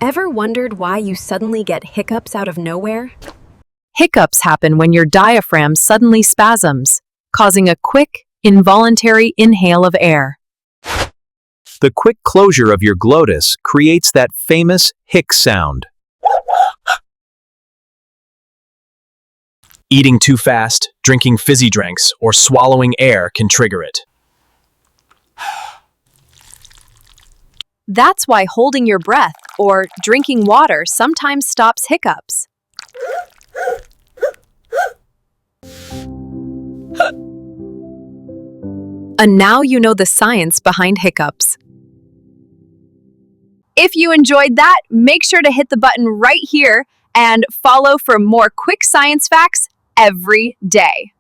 Ever wondered why you suddenly get hiccups out of nowhere? Hiccups happen when your diaphragm suddenly spasms, causing a quick, involuntary inhale of air. The quick closure of your glottis creates that famous hic sound. Eating too fast, drinking fizzy drinks, or swallowing air can trigger it. That's why holding your breath or drinking water sometimes stops hiccups. And now you know the science behind hiccups. If you enjoyed that, make sure to hit the button right here and follow for more quick science facts every day.